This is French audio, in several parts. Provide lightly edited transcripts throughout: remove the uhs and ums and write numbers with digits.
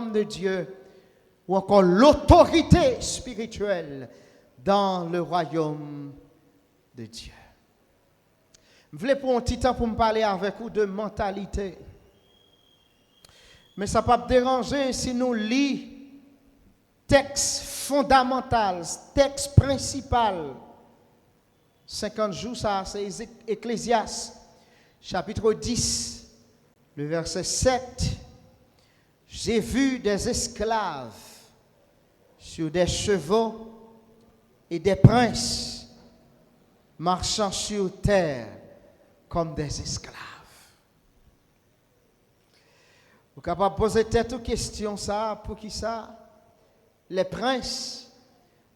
de Dieu ou encore l'autorité spirituelle dans le royaume de Dieu. Je voulais prendre un petit temps pour me parler avec vous de mentalité. Mais ça ne va pas déranger si nous lisons texte fondamental, texte principal. 50 jours, ça, c'est Ecclésiaste, chapitre 10, le verset 7. J'ai vu des esclaves sur des chevaux et des princes marchant sur terre comme des esclaves. Vous êtes capable de poser tête aux questions, ça, pour qui ça? Les princes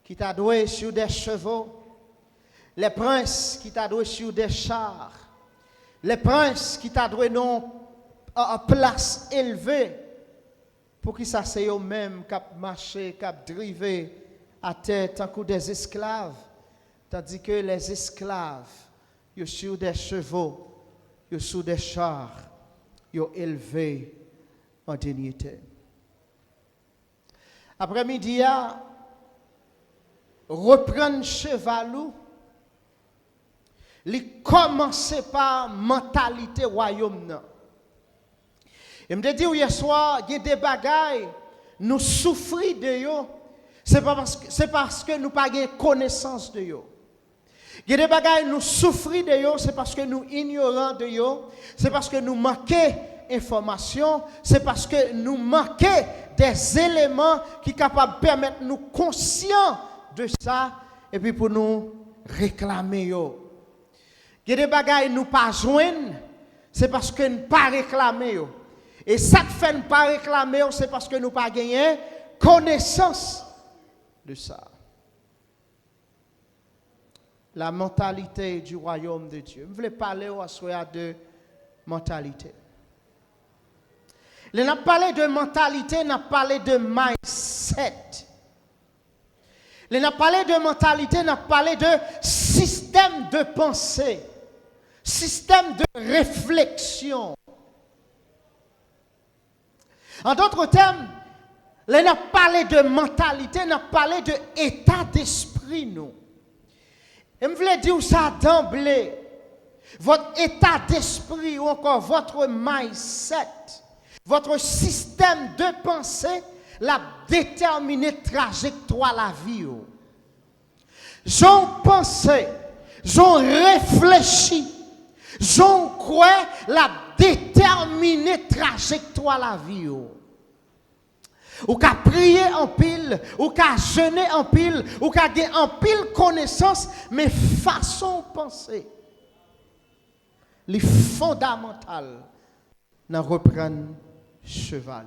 qui t'a doué sur des chevaux, les princes qui t'a doué sur des chars, les princes qui t'a doué dans une place élevée, pour qui ça c'est eux-mêmes qui marché, qui drivé à terre tant que des esclaves, tandis que les esclaves, ils sont sur des chevaux, ils sont sur des chars, ils sont élevés en dignité. Après-midi, reprendre chevalou, il commence par mentalité royaume. Et me dit hier soir, il y a des bagailles, nous souffrons de eux, c'est parce que nous n'avons pas connaissance de eux. Il y a des bagailles, nous souffrons de eux, c'est parce que nous ignorons de eux, c'est parce que nous manquons d'informations, c'est parce que nous manquons des éléments qui sont capables de permettre nous conscients de ça, et puis pour nous réclamer yo. Il y a des bagailles nous pas joindre, c'est parce que nous pas réclamer yo. Et ça que fait nous pas réclamer, c'est parce que nous pas gagné connaissance de ça. La mentalité du royaume de Dieu. Je voulais parler au soir de mentalité. On a parlé de mentalité, on a parlé de mindset. On a parlé de mentalité, on a parlé de système de pensée, système de réflexion. En d'autres termes, on a parlé de mentalité, on a parlé de état d'esprit, nous. Et je voulais dire ça d'emblée. Votre état d'esprit ou encore votre mindset, votre système de pensée, la déterminer trajectoire la vie. J'en pensé, j'en réfléchi, j'en crois la déterminer trajectoire la vie. Ou qu'à prier en pile, ou qu'à jeûner en pile, ou qu'à gagner en pile connaissance, mais façon de penser. Les fondamentales n'en reprennent cheval.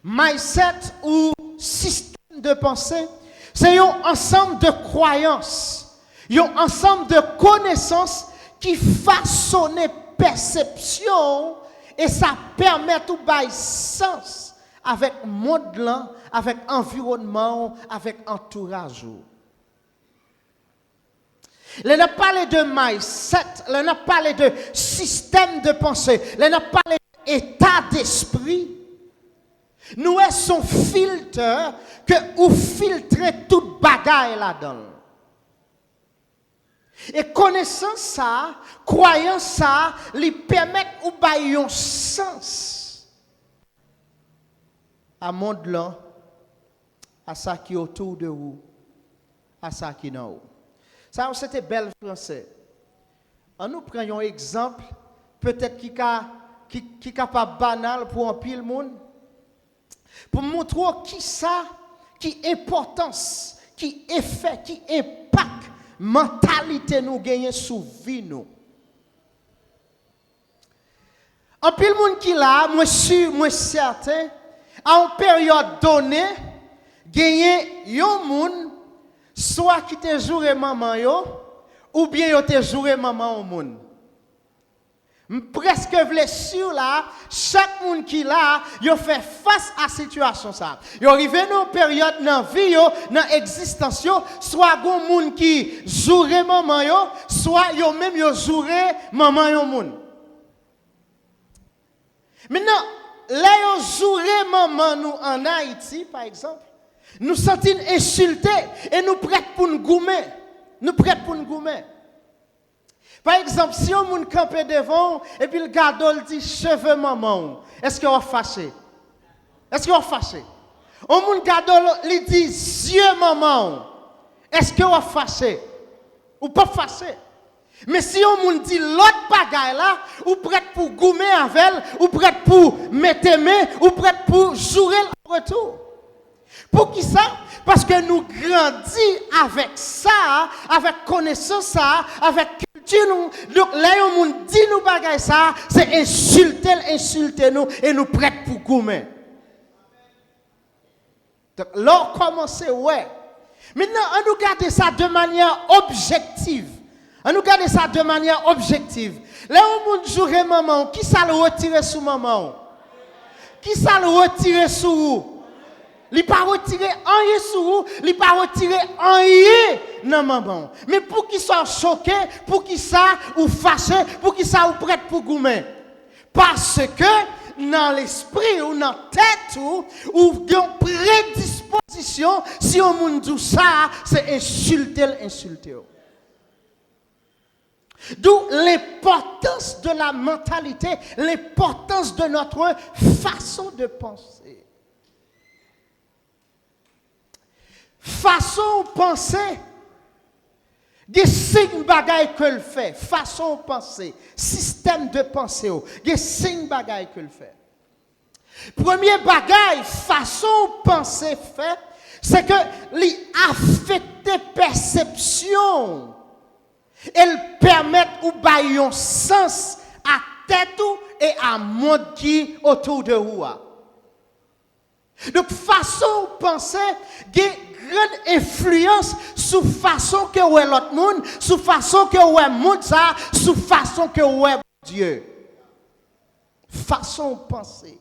Mindset ou système de pensée, c'est un ensemble de croyances, un ensemble de connaissances qui façonnent perception et ça permet tout bail sens avec monde là, avec environnement, avec entourage. On a parlé de mindset, on a parlé de système de pensée, on a parlé d'état d'esprit. Nous sommes filtre que ou filtrer toute bagaille là-dedans. Et connaissant ça, croyant ça, lui permet ou bailler un sens à monde là, à ça qui est autour de vous, à ça qui est en haut. Ça, c'était bel français. En nous prenons un exemple, peut-être qui est capable banal pour un pile monde, pour montrer qui ça, qui importance, qui effet, qui impact, mentalité nous gagne sous vie nous. En pile monde qui là, moi sûr, moi certain, à une période donnée, gagner un monde soit qui te joue maman yo ou bien yo te joue maman au monde. Presque vle sûr là, chaque monde qui là, yo fait face à situation ça. Yo arrivé dans période dans vie yo, dans existence yo, soit gon monde qui joue maman yo, soit yo même yo joue maman yo monde. Maintenant les jours maman nous en Haïti, par exemple, nous sentons insultés et nous prêts pour nous goumer. Nous prêts pour nous goumer. Par exemple, si on moun campé devant et puis le gardol dit cheveux maman, est-ce qu'on va fâcher? Est-ce qu'on va fâcher? On moun gardol lui dit yeux maman, est-ce qu'on va fâcher? Ou pas fâcher? Mais si on moun dit l'autre bagaille là, ou prêt pour goumer avec elle, ou prêt pour mettre main, ou prêt pour jouer le retour. Pour qui ça? Parce que nous grandissons avec ça, avec connaissance ça, avec culture nous. Donc là on moun dit nous bagaille ça, c'est insulter nous et nous prêt pour goumer. Donc là on commence ouais. Maintenant on nous garde ça de manière objective. On nous garde ça de manière objective. Là où on joue maman, qui ça le retire sous maman? Qui ça le retire sous vous? Il pas retirer rien sous vous, il pas retirer rien non maman. Mais pour qu'ils soient choqués, pour qu'ils ça ou fâchés, pour qu'ils ça ou prêt pour goumer. Parce que dans l'esprit ou dans la tête ou dans prédisposition, si on nous dit ça, c'est insulter. D'où l'importance de la mentalité, l'importance de notre façon de penser. Façon de penser, des signes bagaille que le fait, façon de penser, système de pensée, des signes bagaille que le fait. Premier bagaille, façon de penser fait, c'est que l'affecter perception. Elles permettent ou bailler un sens à tête et à monde qui autour de vous. Donc façon de penser a une grande influence sur façon que ouais l'autre monde, sur façon que ouais monde ça, sur façon que ouais Dieu. Façon de penser.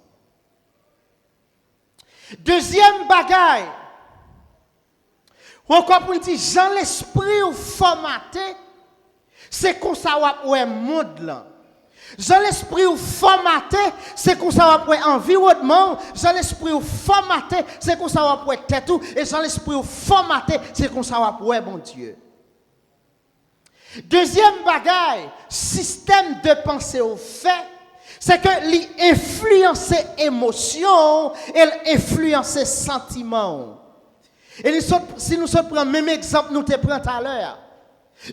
Deuxième bagaille. Encore pour dire Jean l'esprit ou formaté. C'est comme ça ouais monde là. J'ai l'esprit formaté, c'est comme ça ouais environnement. J'ai l'esprit formaté, c'est comme ça ouais tête tout et j'ai l'esprit formaté, c'est comme ça ouais bon Dieu. Deuxième bagaille, système de pensée au fait, c'est que l'influencer émotion, elle influencer sentiment. Et si nous prenons le même exemple nous te prenons tout à l'heure.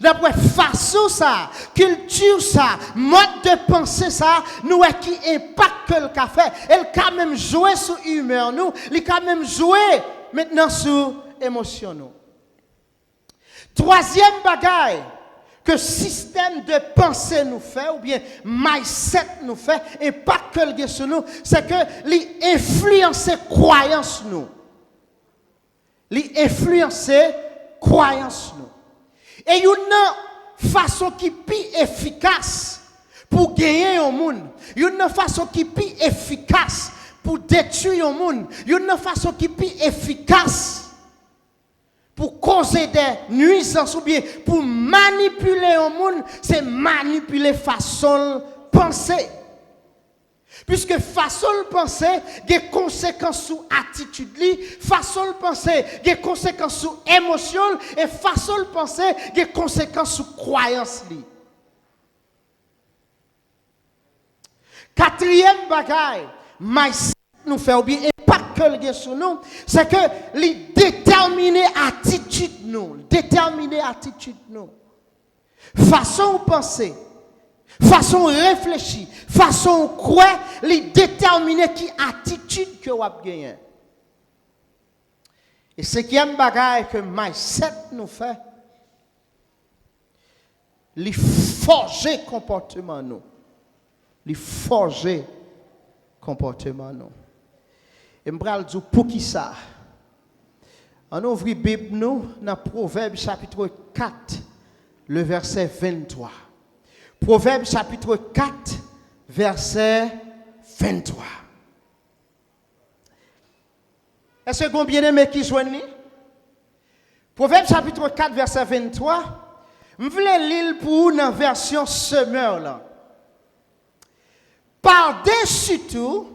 D'après façon ça, culture ça, mode de pensée ça, nous qui impact que le café, elle quand même jouer sur humeur nous, elle quand même jouer maintenant sur émotion nous. Troisième bagaille que système de pensée nous fait ou bien mindset nous fait impact que le sur nous, c'est que l'influencer croyance nous. L'influencer croyance nous. Et il y a une façon qui est plus efficace pour gagner un monde. Il y a une façon qui est plus efficace pour détruire un monde. Il y a une façon qui est plus efficace pour causer des nuisances ou bien pour manipuler un monde. C'est manipuler façon de penser. Puisque façon de penser a des conséquences sur l'attitude, façon de penser a des conséquences sur l'émotion et façon de penser a des conséquences sur la croyance. Quatrième bagaille, mindset nous fait ou bien impact que le sur nous, c'est que les déterminer attitude nous, façon de penser. Façon réfléchir, façon croire, les déterminer qui attitude que vous avez gagné. Et ce qui est un bagage que mindset nous fait, les forger comportement nous. Les forger comportement nous. Et je vais dire pour qui ça? On ouvre la Bible nous dans Proverbe chapitre 4, le verset 23. Proverbe chapitre 4, verset 23. Est-ce que vous bien aimé qui joignent? Proverbe chapitre 4, verset 23. Je voulais lire pour vous dans la version semeur là. Par-dessus tout,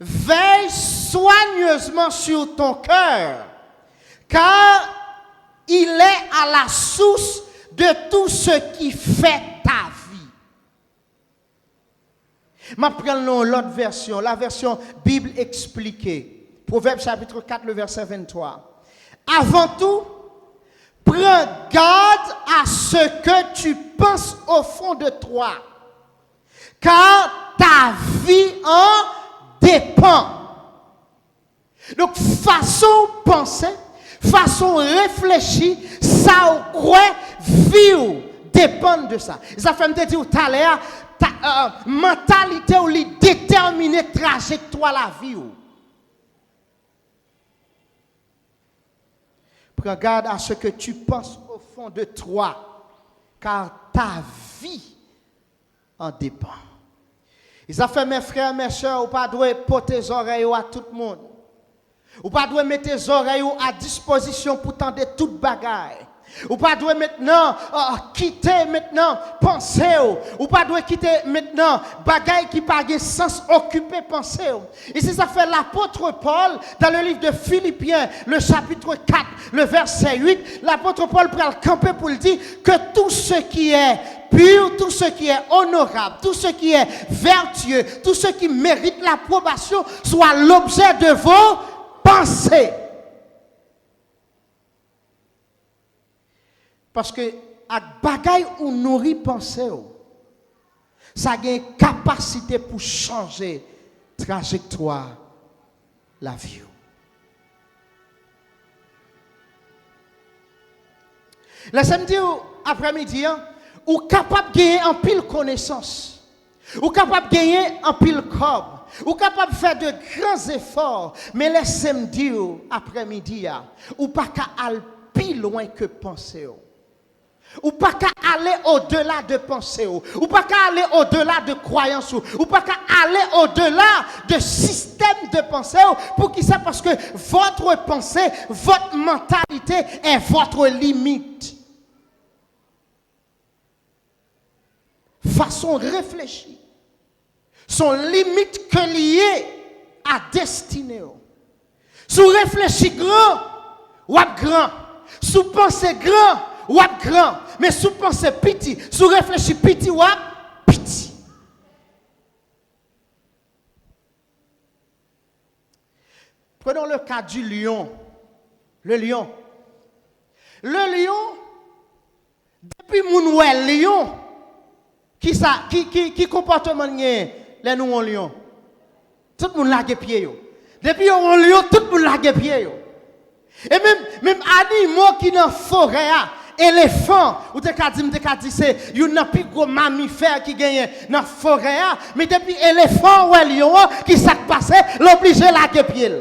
Veille soigneusement sur ton cœur, car il est à la source de tout ce qui fait ta vie. Je prends l'autre version, la version Bible expliquée. Proverbe chapitre 4, le verset 23. Avant tout, prends garde à ce que tu penses au fond de toi, car ta vie en dépend. Donc, façon penser, façon réfléchir, ça ou quoi, vie dépend de ça. Ça fait me dire tout à l'heure, ta mentalité ou li déterminer trajectoire la vie ou. Prends garde à ce que tu penses au fond de toi, car ta vie en dépend. Ils ont fait mes frères, mes soeurs, ou pas doit porter tes oreilles à tout le monde. Ou pas doit mettre tes oreilles à disposition pour tendre toute bagaille. Ou pas doit maintenant quitter maintenant penser. Ou pas doit quitter maintenant bagaille qui pas de sens occuper penser. Et c'est ça fait l'apôtre Paul dans le livre de Philippiens, le chapitre 4, le verset 8, l'apôtre Paul prend le camper pour le dire que tout ce qui est pur, tout ce qui est honorable, tout ce qui est vertueux, tout ce qui mérite l'approbation soit l'objet de vos pensées. Parce que à bagaille ou nourrit pensée, ça a une capacité pour changer trajectoire la vie. Le samedi après-midi, ou capable de gagner en pile connaissance, ou capable de gagner en pile corps, ou capable de faire de grands efforts, mais le samedi après-midi, ou pas qu'à aller plus loin que penser. Ou pas qu'à aller au-delà de pensée, ou pas qu'à aller au-delà de croyance, ou pas qu'à aller au-delà de système de pensée. Pour qui ça? Parce que votre pensée, votre mentalité est votre limite. Façon réfléchie. Sont limites que liées à destinée. Si vous réfléchissez grand, ou grand. Si vous pensez grand, ou grand, mais si vous pensez petit, si vous réfléchissez petit, ou petit. Prenons le cas du lion. Le lion. Le lion, depuis mon lion, qui comportement les nous en lion? Tout le monde lague pied. Depuis on lion, tout le monde lague pied. Et même animaux qui dans la forêt, éléphant, ou te dit c'est une plus gros mammifère qui gagne dans la forêt, mais depuis éléphant ou lion qui s'est passé, l'obligé la pied.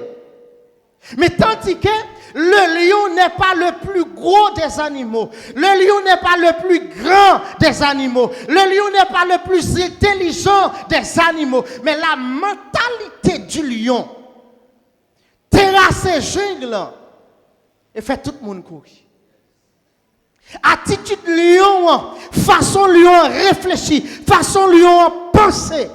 Mais tandis que le lion n'est pas le plus gros des animaux, le lion n'est pas le plus grand des animaux, le lion n'est pas le plus intelligent des animaux, mais la mentalité du lion, terrasser jungle et fait tout le monde courir. Attitude lion, façon lion réfléchir, façon lion penser.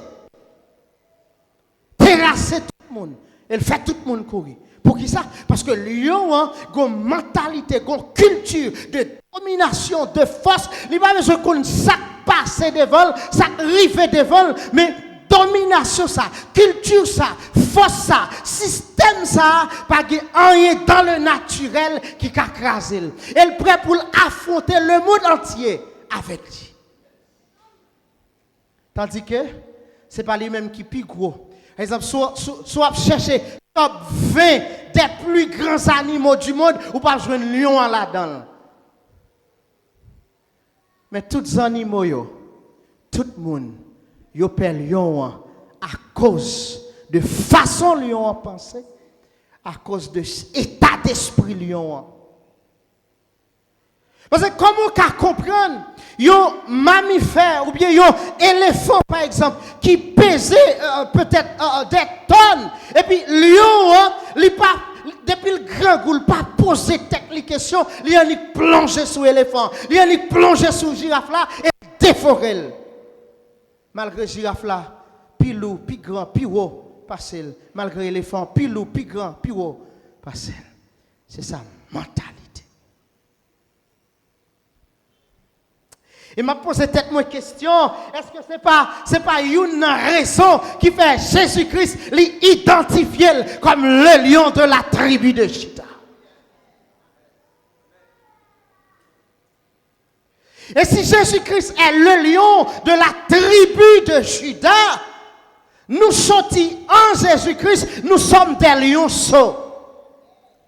Terrasser tout le monde. Elle fait tout le monde courir. Pour qui ça? Parce que lion a une mentalité, une culture de domination, de force. Il n'y a pas besoin qu'on sac passer devant, sac rive devant, mais domination ça, culture ça, force ça, système ça, pas rien dans le naturel qui a crasé. Elle est prête pour affronter le monde entier avec lui. Tandis que ce n'est pas lui-même qui est plus gros. Par exemple, soit chercher top 20 des plus grands animaux du monde, ou pas jouer un lion là-dedans. Mais tous les animaux, tout le monde, yo perd lion à cause de façon lion à penser, à cause de état d'esprit lion. Parce que comment on peut comprendre un mammifère ou bien un éléphant par exemple qui pesait peut-être des tonnes et puis lion depuis le grand goût pas poser technique question, il a plongé sur l'éléphant, il a plongé sur girafe là et déforer. Malgré girafe là, plus lourd, plus grand, plus haut, passer. Malgré l'éléphant, plus lourd, plus grand, plus haut, passer. C'est sa mentalité. Et m'a posé tête moi question, est-ce que c'est pas une raison qui fait Jésus-Christ l'identifier comme le lion de la tribu de Juda? Et si Jésus-Christ est le lion de la tribu de Juda, nous sortis en Jésus-Christ, nous sommes des lionceaux.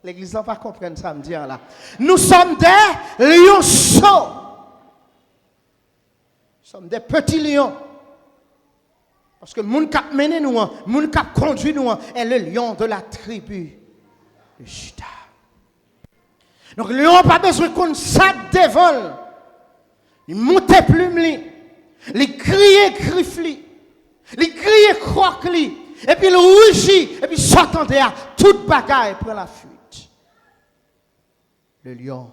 L'église n'a pas compris ça me dire là. Nous sommes des lionceaux. Nous sommes des petits lions. Parce que mon cap mené nous, mon cap conduit nous, est le lion de la tribu de Juda. Donc le lion n'a pas besoin qu'on sac de vol. Il montait plume, il criait griffli, il criait croque-li, et puis il rugit, et puis s'attendait à toute bagaille pour la fuite. Le lion.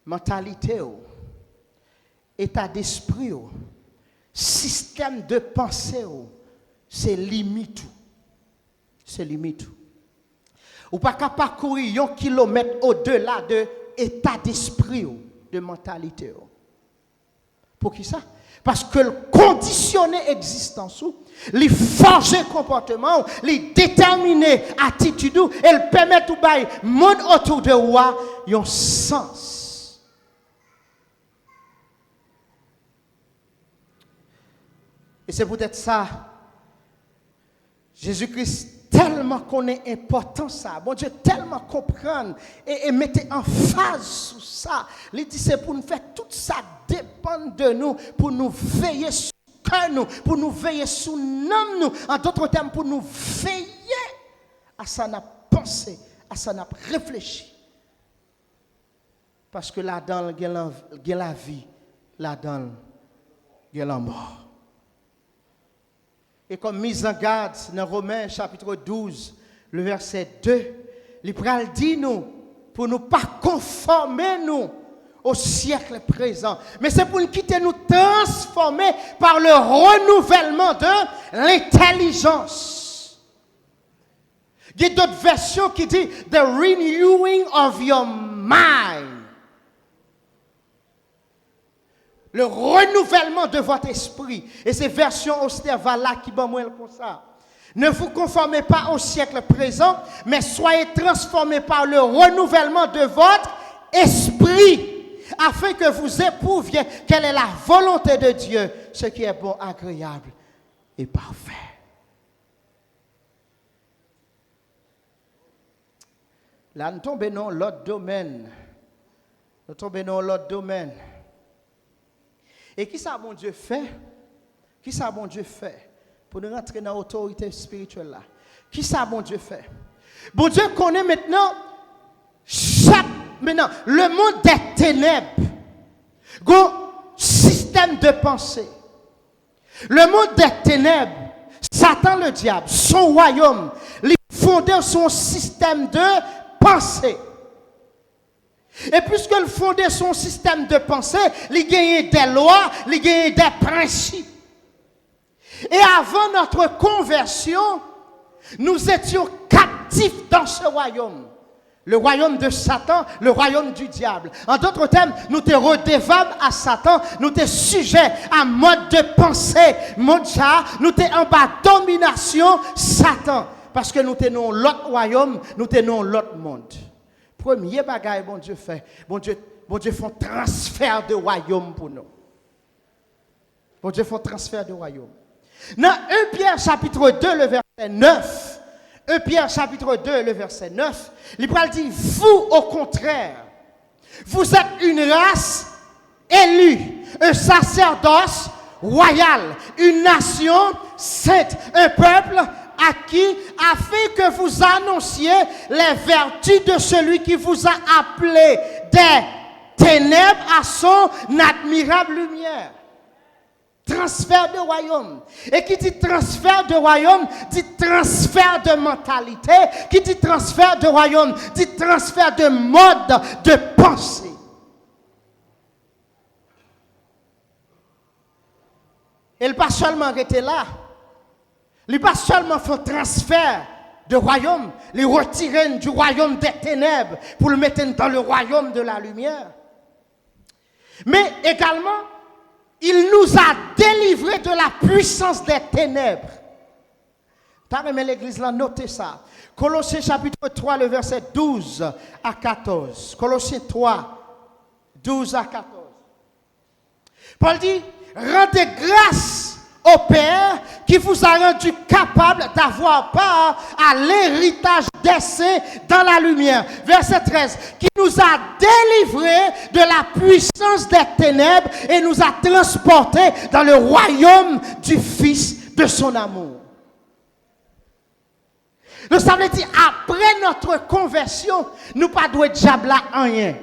Mentalité, état d'esprit, système de pensée, c'est limite. C'est limite. Ou pas qu'à parcourir un kilomètre au-delà de l'état d'esprit, de mentalité. Pour qui ça? Parce que le conditionner existence, les forger comportement, les déterminer attitude, et le permettre au bail monde autour de moi, un sens. Et c'est peut-être ça, Jésus-Christ tellement connaît important ça, bon Dieu tellement comprendre et mettre en phase sur ça. Il dit c'est pour nous faire tout ça dépend de nous, pour nous veiller sur cœur nous, pour nous veiller sur nous, en d'autres termes pour nous veiller à ça n'a pensé, à ça n'a réfléchi. Parce que là-dedans, il y a la vie, là-dedans, il y a la mort. Et comme mise en garde dans Romains chapitre 12, le verset 2, l'Ipral dit nous, pour ne pas conformer nous au siècle présent, mais c'est pour nous quitter nous transformer par le renouvellement de l'intelligence. Il y a d'autres versions qui disent the renewing of your mind. Le renouvellement de votre esprit. Et ces versions austères là qui va moins comme ça. Ne vous conformez pas au siècle présent, mais soyez transformés par le renouvellement de votre esprit, afin que vous éprouviez quelle est la volonté de Dieu, ce qui est bon, agréable et parfait. Là, nous tombons dans l'autre domaine. Nous tombons dans l'autre domaine. Et qui ça, mon Dieu, fait? Qui ça, mon Dieu, fait? Pour nous rentrer dans l'autorité spirituelle là. Qui ça, mon Dieu, fait? Bon Dieu connaît maintenant le monde des ténèbres. Un système de pensée. Le monde des ténèbres, Satan le diable, son royaume, il fondé son système de pensée. Et puisque le fondé son système de pensée, il gagne des lois, il gagne des principes. Et avant notre conversion, nous étions captifs dans ce royaume. Le royaume de Satan, le royaume du diable. En d'autres termes, nous étions redevables à Satan, nous étions sujets à mode de pensée, nous étions en bas domination Satan. Parce que nous étions l'autre royaume, nous étions l'autre monde. Premier bagaille, bon Dieu fait. Bon Dieu fait un transfert de royaume pour nous. Bon Dieu fait un transfert de royaume. Dans 1 Pierre chapitre 2, le verset 9. 1 Pierre chapitre 2, le verset 9. L'Hébreu dit, vous au contraire, vous êtes une race élue, un sacerdoce royal, une nation sainte, un peuple acquis, afin que vous annonciez les vertus de celui qui vous a appelé des ténèbres à son admirable lumière. Transfert de royaume. Et qui dit transfert de royaume, dit transfert de mentalité. Qui dit transfert de royaume, dit transfert de mode de pensée. elle pas seulement arrêté là. Il pas seulement fait un transfert de royaume, les retirer du royaume des ténèbres pour le mettre dans le royaume de la lumière. Mais également, il nous a délivrés de la puissance des ténèbres. T'as remis l'église là, notez ça. Colossiens chapitre 3, le verset 12 à 14. Colossiens 3, 12 à 14. Paul dit, rendez grâce au Père qui vous a rendu capable d'avoir part à l'héritage des saints dans la lumière. Verset 13. Qui nous a délivrés de la puissance des ténèbres et nous a transportés dans le royaume du Fils de son amour. Donc ça veut dire, après notre conversion, nous ne devons pas diable là en rien.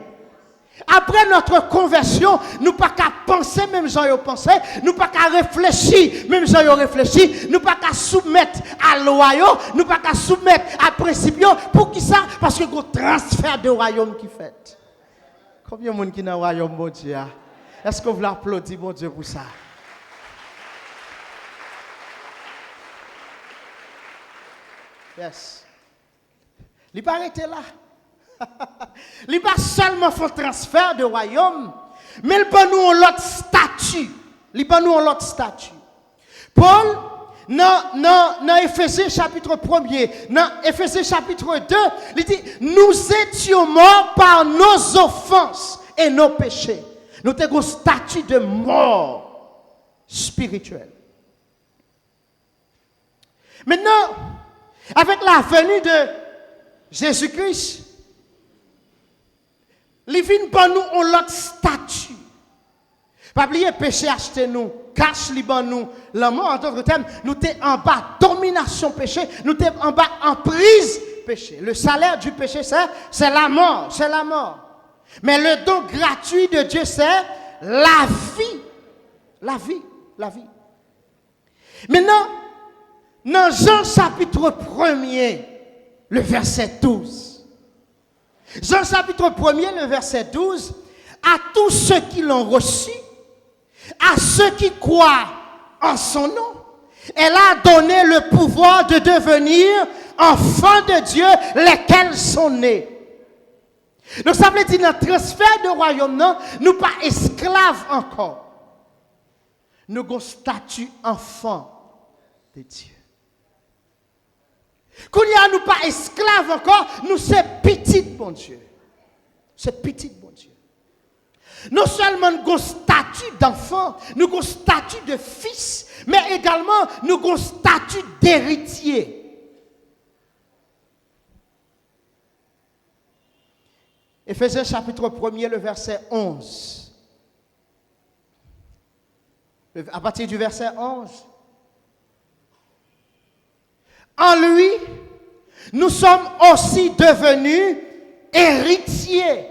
Après notre conversion, nous ne pouvons pas penser même gens ont pensé, nous ne pouvons pas réfléchir même gens ont réfléchi, nous ne pouvons pas soumettre à loi, nous ne pouvons pas soumettre à principe. Pour qui ça? Parce que le transfert de royaume qui fait. Combien de monde qui est dans le royaume, mon Dieu? Est-ce que vous l'applaudissez, mon Dieu, pour ça? Yes. Il n'est pas arrêté là. Il n'est pas seulement fait transfert de royaume, mais il peut nous l'autre statut. Il peut nous l'autre statut. Paul, dans Éphésiens chapitre 1er, dans Éphésiens chapitre 2, il dit, nous étions morts par nos offenses et nos péchés. Nous avons un statut de mort spirituelle. Maintenant, avec la venue de Jésus-Christ, il vient pour nous en l'autre statut. Pas oublier péché acheter nous, cache liban nous, la mort en d'autres termes, nous sommes en bas domination péché, nous sommes en bas emprise péché. Le salaire du péché c'est la mort, c'est la mort. Mais le don gratuit de Dieu c'est la vie. La vie, la vie. Maintenant, dans Jean chapitre 1er, le verset 12. Jean chapitre 1er, le verset 12. À tous ceux qui l'ont reçu, à ceux qui croient en son nom, elle a donné le pouvoir de devenir enfants de Dieu, lesquels sont nés. Donc ça veut dire dans le transfert de royaume, non, nous pas esclaves encore. Nous avons statut enfant de Dieu. Quand nous pas esclaves encore, nous sommes petits, bon Dieu. C'est petit, bon Dieu. Non seulement nous avons statut d'enfant, nous avons statut de fils, mais également nous avons statut d'héritier. Éphésiens chapitre 1er, le verset 11. À partir du verset 11. En lui, nous sommes aussi devenus héritiers,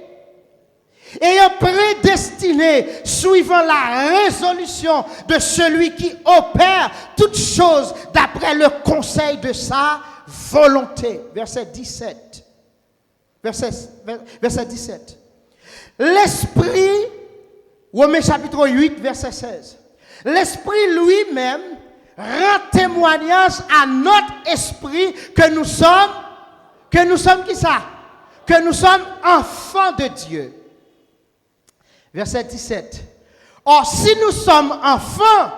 ayant prédestiné, suivant la résolution de celui qui opère toutes choses d'après le conseil de sa volonté. Verset 17. Verset 17. L'Esprit, Romains chapitre 8, verset 16. L'Esprit lui-même rend témoignage à notre esprit que nous sommes qui ça? Que nous sommes enfants de Dieu. Verset 17. Or, si nous sommes enfants,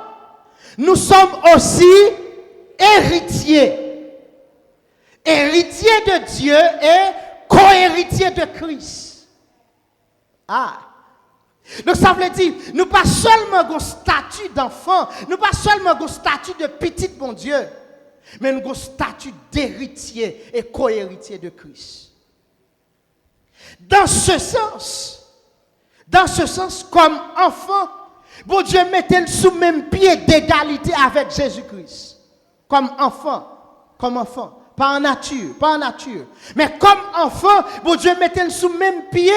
nous sommes aussi héritiers. Héritiers de Dieu et co-héritiers de Christ. Ah! Donc ça veut dire, nous pas seulement un statut d'enfant, nous pas seulement un statut de petit bon Dieu, mais nous un statut d'héritier et co-héritier de Christ. Dans ce sens, comme enfant, bon Dieu mettait sous même pied d'égalité avec Jésus-Christ. Comme enfant. Pas en nature. Mais comme enfant, bon Dieu mettait sous même pied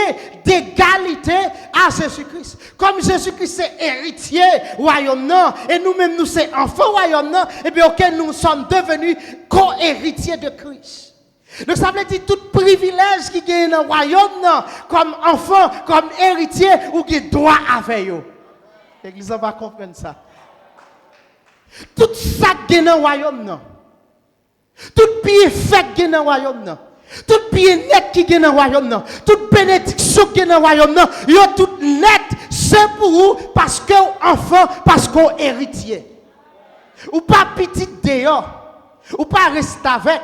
d'égalité à Jésus-Christ. Comme Jésus-Christ c'est héritier royaume non, et nous-mêmes nous c'est enfants royaume non, et bien auquel nous sommes devenus co-héritiers de Christ. Donc ça veut dire tout privilège qui gagne dans le royaume non, comme enfant, comme héritier ou qui doit avec eux. L'Église va comprendre ça. Tout ça qui est dans le royaume, non. Tout pied fait qui est dans le royaume, non. Tout pied net qui est dans le royaume, non. Toute bénédiction qui est dans le royaume, non. Yo tout net, c'est pour vous parce que enfant, parce qu'on héritier. Ou pas petit dehors. Ou pas rester avec.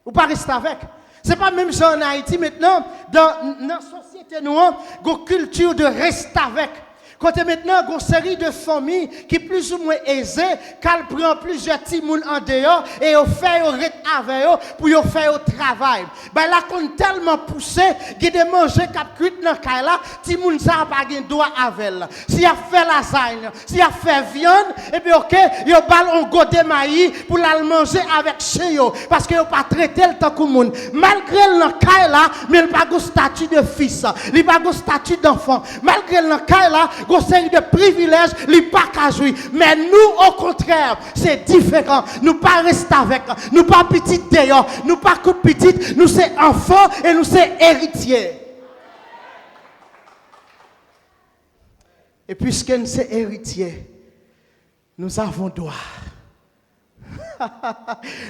Ou pas rester avec. C'est pas même ça en Haïti maintenant. Dans la société, nous avons une culture de rester avec. Quand maintenant, il y a une série de familles qui sont plus ou moins aisées, qu'elles prennent plusieurs petits mouns en dehors et ils font avec eux pour faire le travail. Ben là, qu'on tellement poussé, il y a des manger qui cuit dans le cas là, petit moun ça pas de droit avec elle. Si a fait lasagne, si a fait viande, et puis ok, il bal on godé maïs pour la manger avec chez eux parce que pas traité le temps comme moun. Malgré le cas là, mais il pas de statut de fils, il pas de statut d'enfant. Malgré le cas là, conseil de privilèges, il pas qu'à jouir. Mais nous, au contraire, c'est différent. Nous pas rester avec, nous pas petit d'ailleurs, nous pas coup petit, nous c'est enfants et nous c'est héritiers. Et puisque nous sommes héritiers, nous avons droit.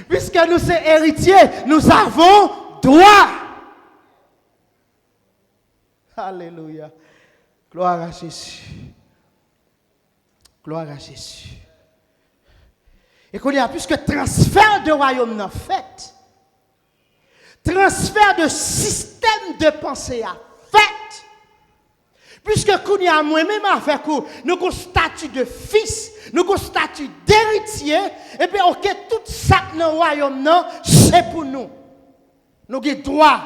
Puisque nous sommes héritiers, nous avons droit. Alléluia. Gloire à Jésus. Gloire à Jésus. Et qu'on y a puisque transfert de royaume n'a fait, transfert de système de pensée a fait, puisque qu'on y a moi-même avec vous, nous avons statut de fils, nous avons statut d'héritier, et puis ok, tout ça dans le royaume non, c'est pour nous. Nous avons droit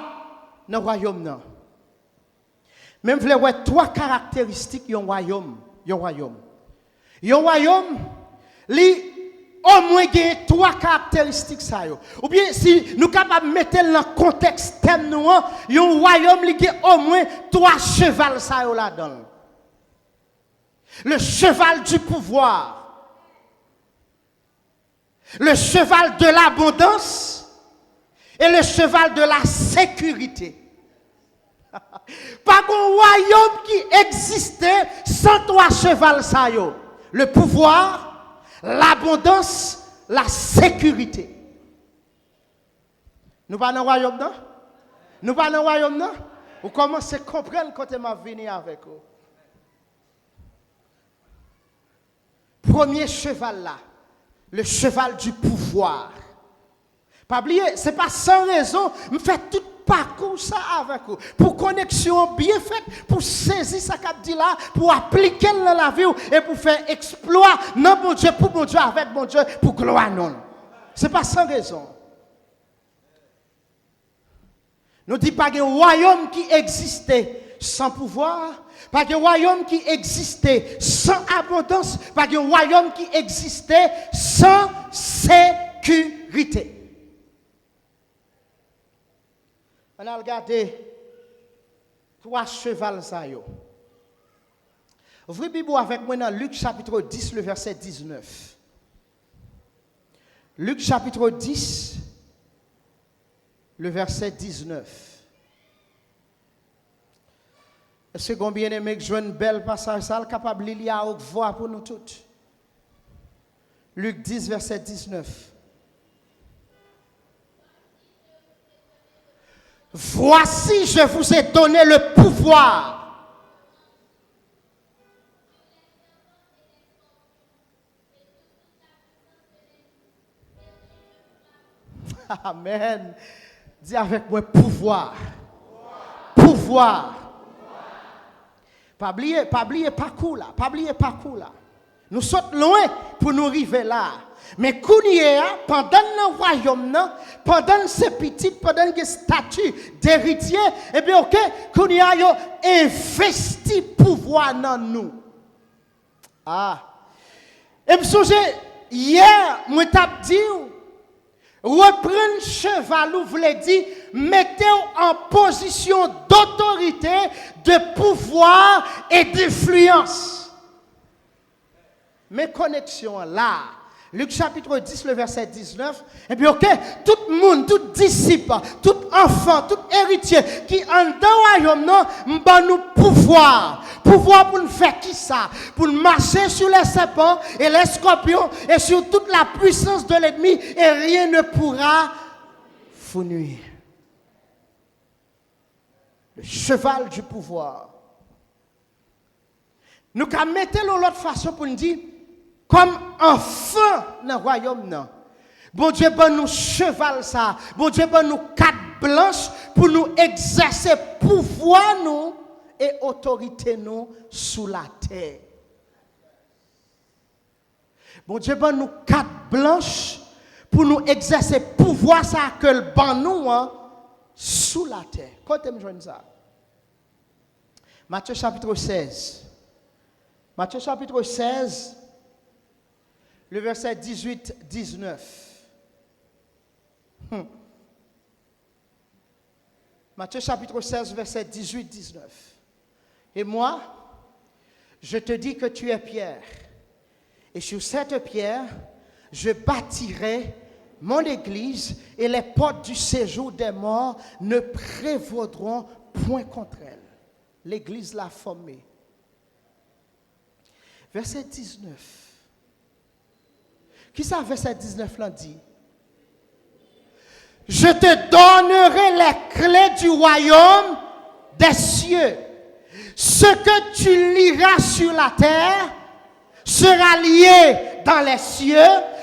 dans le royaume non. Même vous voyez trois caractéristiques d'un royaume. Un royaume, au moins trois caractéristiques ça. Ou bien si nous sommes capables de mettre dans le contexte thème nous, un royaume qui a au moins trois chevals ça là-dedans. Le cheval du pouvoir, le cheval de l'abondance et le cheval de la sécurité. Pas un royaume qui existait sans trois chevals ça yo. Le pouvoir, l'abondance, la sécurité. Nous pas dans le royaume non? Nous pas dans le royaume non? Vous commencez à comprendre quand je suis venu avec vous. Premier cheval là, le cheval du pouvoir. Pas oublier, c'est pas sans raison, me fait tout parcours ça avec vous. Pour connexion bien faite, pour saisir ça qu'a dit là, pour appliquer dans la vie et pour faire exploit non bon Dieu pour bon Dieu avec bon Dieu pour gloire non. C'est pas sans raison. Nous dit pas un royaume qui existait sans pouvoir, pas un royaume qui existait sans abondance, pas un royaume qui existait sans sécurité. On a regardé trois chevals ça yo. Ouvrez Bible avec moi dans Luc chapitre 10, le verset 19. Luc chapitre 10, le verset 19. Est-ce que bien aimé que je une belle passage ça capable de lire à haute voix pour nous toutes? Luc 10, verset 19. Voici, je vous ai donné le pouvoir. Amen. Dis avec moi pouvoir. Pouvoir. Pas oublier parcours là. Pas oublier parcours là. Nous sommes loin pour nous arriver là. Mais pendant le royaume, pendant ces petites, pendant les statuts d'héritiers, et bien, ok, Kounia a investi pouvoir dans nous. Ah. Et me songe, hier, moi t'ai dit, reprendre cheval, vous voulez dire, mettez-vous en position d'autorité, de pouvoir et d'influence. Mes connexions là, Luc chapitre 10, le verset 19. Et puis, ok, tout le monde, tout disciple, tout enfant, tout héritier qui en dans le royaume, non, bah nous pouvoir. Pouvoir pour nous faire qui ça? Pour marcher sur les serpents et les scorpions et sur toute la puissance de l'ennemi et rien ne pourra vous nuire. Le cheval du pouvoir. Nous avons mis l'autre façon pour nous dire, comme enfant dans le royaume, non. Bon Dieu, ben nous cheval ça. Bon Dieu, ben nous quatre blanches pour nous exercer pouvoir nous et autorité nous sous la terre. Bon Dieu, ben nous quatre blanches pour nous exercer pouvoir ça que le ban nous hein, sous la terre. Quand tu me joindre ça? Matthieu chapitre 16. Matthieu chapitre 16. Le verset 18-19. Matthieu chapitre 16, verset 18-19. Et moi, je te dis que tu es Pierre. Et sur cette pierre, je bâtirai mon église et les portes du séjour des morts ne prévaudront point contre elle. L'église l'a formée. Verset 19. Qui ça, verset 19 là dit? Je te donnerai les clés du royaume des cieux. Ce que tu liras sur la terre sera lié dans les cieux.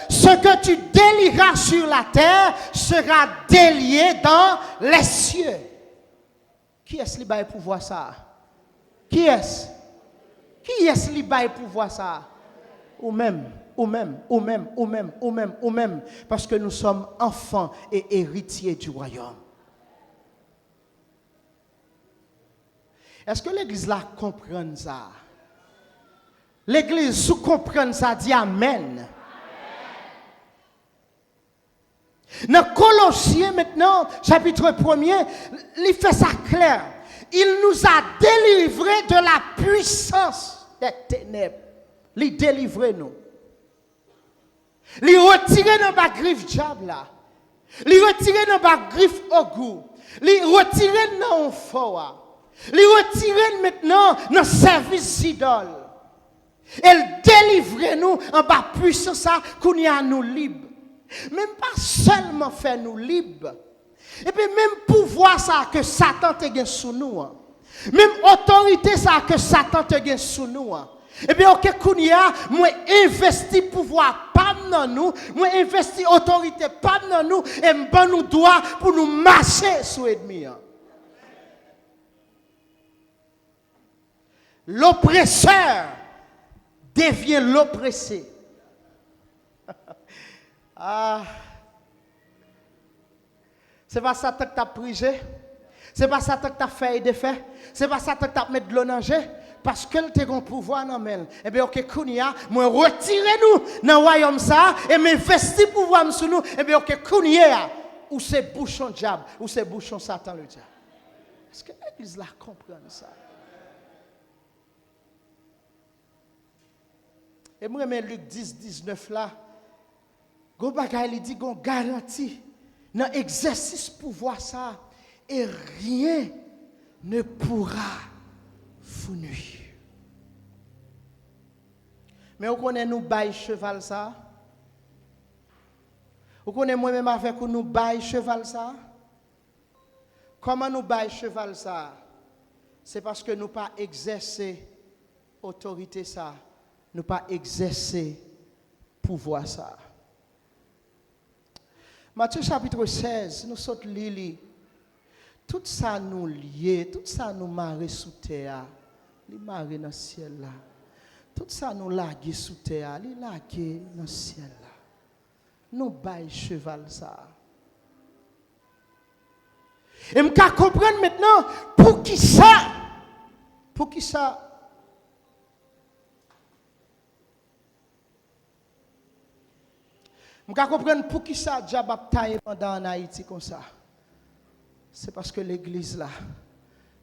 Ce que tu délieras sur la terre sera délié dans les cieux. Qui est-ce qui va pouvoir ça? Qui est-ce? Qui est-ce qui va pouvoir ça? Ou même. Parce que nous sommes enfants et héritiers du royaume. Est-ce que l'église là comprend ça? L'église sous comprend ça dit amen. Dans Colossiens maintenant, chapitre 1er, il fait ça clair. Il nous a délivrés de la puissance des ténèbres. Il délivre nous. Il retire dans la griffe diable là. Il retire dans la griffe au goût. Il retire dans le fort. Il retire maintenant dans le service d'idole. Elle délivre nous en bas puissance ça qu'on y a nous libres. Même pas seulement faire nous libres. Et puis même pouvoir ça que Satan te gagne sous nous. Même autorité ça que Satan te gagne sous nous. Et bien, ok, Kounia, moi investi pouvoir pas dans nous, moi investi autorité pas dans nous, et m'ban nous droit pour nous marcher sur l'ennemi. L'oppresseur devient l'oppressé. Ah. C'est pas ça que tu as prié. C'est pas ça que tu as fait de fait. C'est pas ça que tu as mis de l'eau dans le parce que tu as un pouvoir dans le eh bien, ok, Kounia, moi retirez-nous dans le royaume ça et m'investis pouvoir sur nous. Eh bien, ok, Kounia, ou c'est bouchon diable, ou c'est bouchon Satan le diable. Est-ce que l'église là comprend ça? Et moi, je Luc 10, 19 là, go bagay il dit qu'on garantit dans l'exercice pouvoir ça et rien ne pourra vous nuire. Mais vous connaissez nous bail cheval ça? Vous connaissez moi-même avec nous bail cheval ça? Comment nous bail cheval ça? C'est parce que nous pas exercer autorité ça, nous pas exercer pouvoir ça. Matthieu chapitre 16, nous sommes lili. Tout ça nous lié, tout ça nous marre sous terre, les marre dans le ciel là. Tout ça nous lague sous terre, les lague dans le ciel là. Nous bail cheval ça. Et me ka comprendre maintenant pour qui ça? Pour qui ça? Je comprends pour qui ça diable a taillé pendant en Haïti comme ça. C'est parce que l'église là,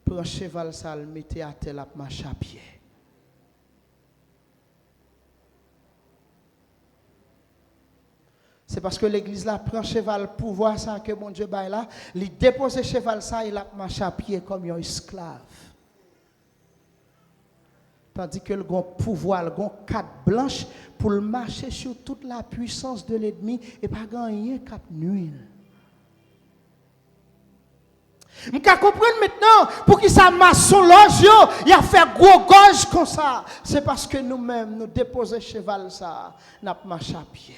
pour un cheval ça le mettait à terre, à marcher à pied. C'est parce que l'église là prend cheval pouvoir ça que mon Dieu bail là, il dépose cheval ça, il a marché à pied comme un esclave. Tandis que le grand pouvoir, le grand carte blanche pour marcher sur toute la puissance de l'ennemi et pas gagner cap nuit. Je comprendre maintenant pour qui ça maçon loge il a fait gros gorge comme ça. C'est parce que nous-mêmes nous déposons cheval ça, n'a marché à pied.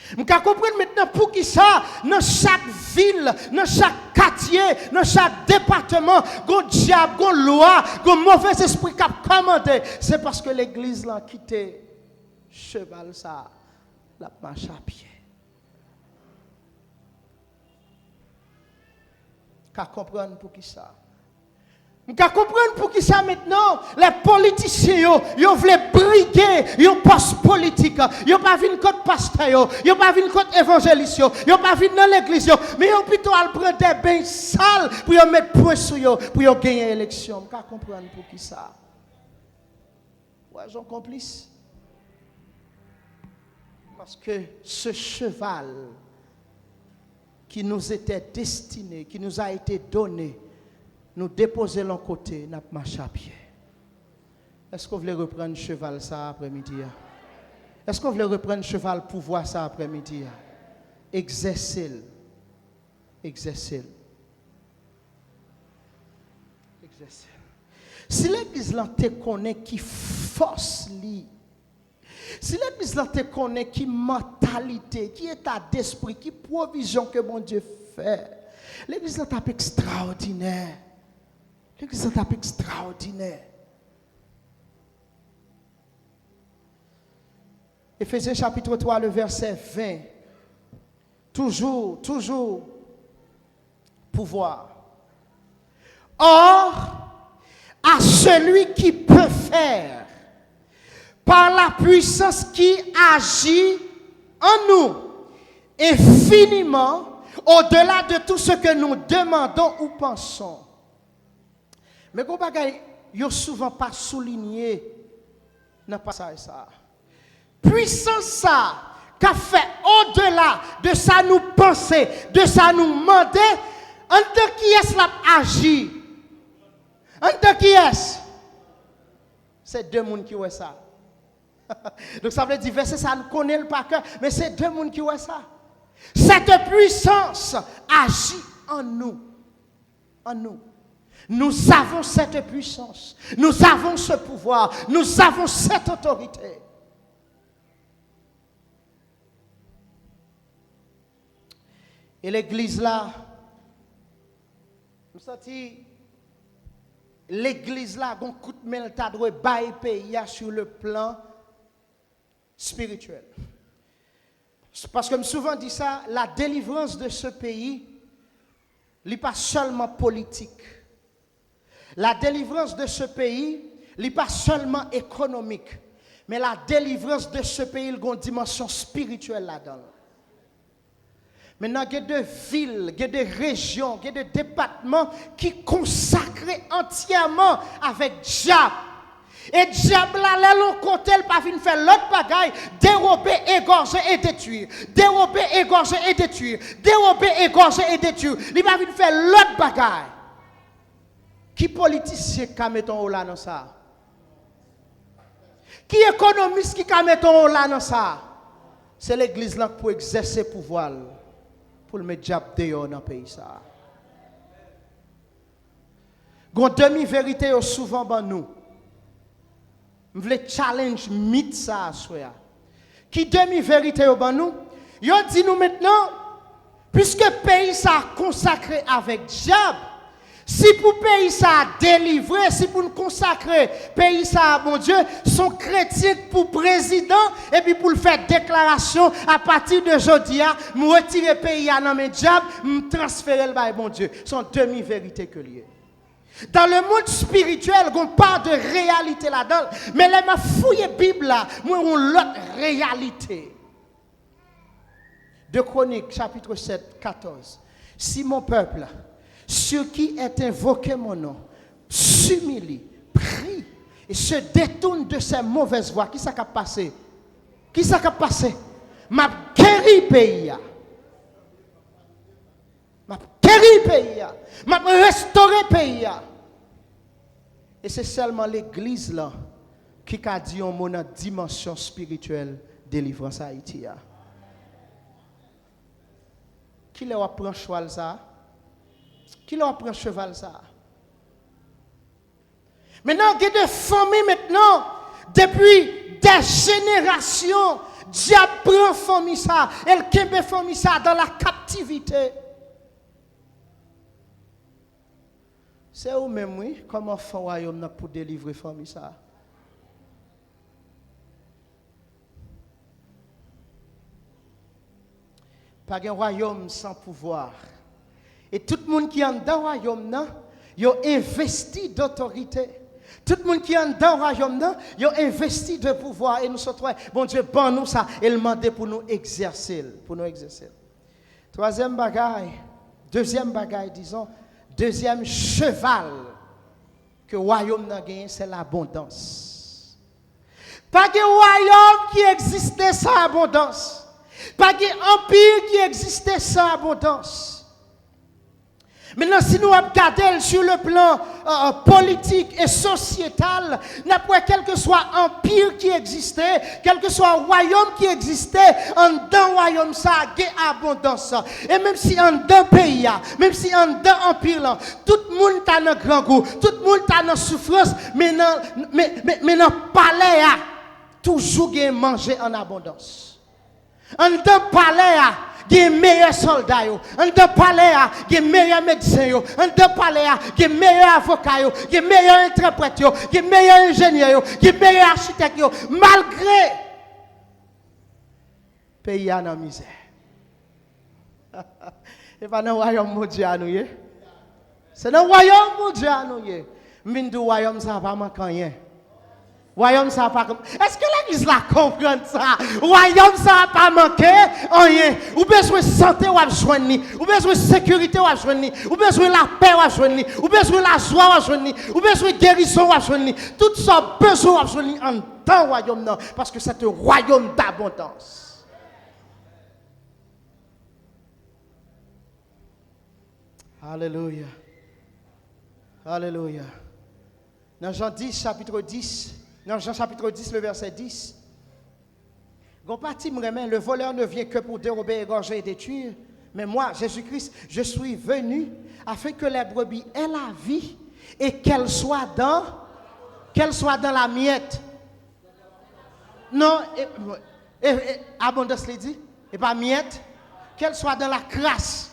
Je comprendre maintenant pour qui ça, dans chaque ville, dans chaque quartier, dans chaque département, gon diable, gon loi, gon mauvais esprit qui a commandé. C'est parce que l'église l'a quitté cheval ça, la marche à pied. Qu'à comprendre pour qui ça. Vous comprenez pour qui ça maintenant, les politiciens, ils veulent briguer, ils poste politique, ils pas venir contre pasteur, ils pas venir contre évangéliste, ils pas venir dans l'église, mais ils plutôt à prendre des bains sales pour mettre point sur eux, pour gagner l'élection. Vous comprenez pour qui ça. Ouais, j'en complice. Parce que ce cheval qui nous était destiné, qui nous a été donné, nous déposer l'un côté, nous marcher à pied. Est-ce que vous voulez reprendre le cheval ça après-midi? Est-ce que vous voulez reprendre le cheval pour voir ça après-midi? Exercez-le. Exercez-le. Exercez-le. Si l'église là te connaît qui force li, si l'église là te connaît qui mentalité, qui état d'esprit, qui provision que mon Dieu fait, l'église là tape extraordinaire. L'église est extraordinaire. Éphésiens chapitre 3, le verset 20. Toujours pouvoir. Or, à celui qui peut faire, par la puissance qui agit en nous, infiniment, au-delà de tout ce que nous demandons ou pensons. Mais qu'on bagaille, yo souvent pas souligné dans passage ça. Puissance ça qu'a fait au-delà de ça nous penser, de ça nous demander, en tant qui est là agit. En tant qui est, c'est deux mondes qui ont ça. Donc ça veut dire verset ça nous connaît le par cœur, mais c'est deux mondes qui ont ça. Cette puissance agit en nous. En nous. Nous avons cette puissance, nous avons ce pouvoir, nous avons cette autorité. Et l'église là, nous senti l'église là, un coup de main ta doit bailler pays sur le plan spirituel. Parce que je me souvent dit ça, la délivrance de ce pays n'est pas seulement politique. La délivrance de ce pays n'est pas seulement économique, mais la délivrance de ce pays a une dimension spirituelle là-dedans. Maintenant, il y a des villes, il y a des régions, il y a des départements qui consacrent entièrement avec diable. Et diable là, l'on compte, elle pas venir faire l'autre bagaille, dérober, égorger et détruire. Dérober, égorger et détruire. Dérober, égorger et détruire. Il va venir faire l'autre bagaille. Qui politicien qui met ton là dans ça? Qui économiste qui met ton là dans ça? C'est l'église là pour exercer pouvoir, pour le mettre diable dehors dans le pays ça. Gon demi-vérité souvent dans nous. Je voulais challenge mythe ça soya. Qui demi-vérité dans nous? Yo dit nous maintenant, puisque le pays ça consacré avec diable, si pour le pays ça délivré, si pour nous consacrer pays ça, mon Dieu, son chrétien pour président, et puis pour le faire déclaration, à partir de aujourd'hui, me retirer le pays à dans mes diable, me transférer le bail, mon Dieu. Sont demi-vérité que lié. Dans le monde spirituel, on parle de réalité là-dedans, mais là, ma fouille Bible là, moi, on l'autre réalité. De Chroniques, chapitre 7, 14. Si mon peuple, ceux qui est invoqué mon nom, s'humilie, prie et se détourne de ses mauvaises voies, qui ça qui a passé? Qui ça qui a passé? M'a guéri pays. M'a guéri pays. M'a restauré pays. Et c'est seulement l'église là qui a dit en mon dimension spirituelle délivrance à Haïti. Qui leur prend cheval ça? Qui leur prend cheval ça? Maintenant, il y a des familles maintenant, depuis des générations, diable prend famille ça, elle kembe famille ça dans la captivité. C'est où même, oui, comment faire royaume pour délivrer famille ça? Pas un royaume sans pouvoir. Et tout le monde qui est dans le royaume, il a investi d'autorité. Tout le monde qui est dans le royaume, il a investi de pouvoir. Et nous sommes, bon Dieu, bon nous ça, et le demande pour nous exercer. Troisième bagaille, deuxième bagaille, disons, deuxième cheval que le royaume a gagné, c'est l'abondance. Pas de royaume qui existait sans abondance. Pas d'empire qui existait sans abondance. Maintenant, si nous regardons sur le plan politique et sociétal, n'importe quel que soit empire qui existait, quel que soit royaume qui existait, en dans royaume ça, il y a abondance. Et même si en dans pays, même si en dans empire là, tout le monde a un grand goût, tout le monde a une souffrance, mais dans palais toujours il y a manger en abondance. En dans palais, il y a meilleurs soldats, en dans palais, il y a meilleurs médecins, en dans palais, il y a meilleurs avocats, il y a meilleurs interprètes, il y a meilleurs ingénieurs, il y a meilleurs architectes, malgré le pays à la misère. Et pas dans le royaume mondial, c'est dans le royaume mondial. Mais dans le royaume, ça ne va pas manquer rien. Royaume ça pas comme. Est-ce que l'église la comprend ça? Royaume ça pas manqué rien. Ou besoin de santé ou joindre, ou besoin de sécurité ou joindre, ou besoin de la paix ou joindre, ou besoin de la joie ou joindre, ou besoin de guérison ou joindre. Tout ça besoin ou joindre en tant royaume non parce que c'est un royaume d'abondance. Alléluia. Alléluia. Dans Jean 10 chapitre 10 dans Jean chapitre 10, le verset 10, le voleur ne vient que pour dérober, égorger et détruire. Mais moi, Jésus-Christ, je suis venu afin que les brebis aient la vie et qu'elles soient dans la miette. Non, abondance, les dit, et pas miette. Qu'elles soient dans la crasse,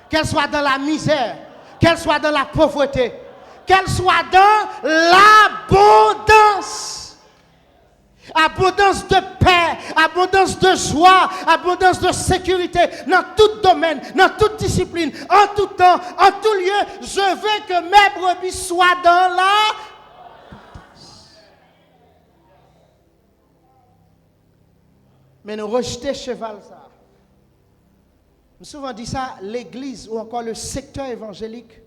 qu'elles soient dans la misère, qu'elles soient dans la pauvreté. Qu'elle soit dans l'abondance. Abondance de paix, abondance de joie, abondance de sécurité, dans tout domaine, dans toute discipline, en tout temps, en tout lieu. Je veux que mes brebis soient dans l'abondance. Mais nous rejeter cheval ça. Nous souvent dit ça, l'église ou encore le secteur évangélique.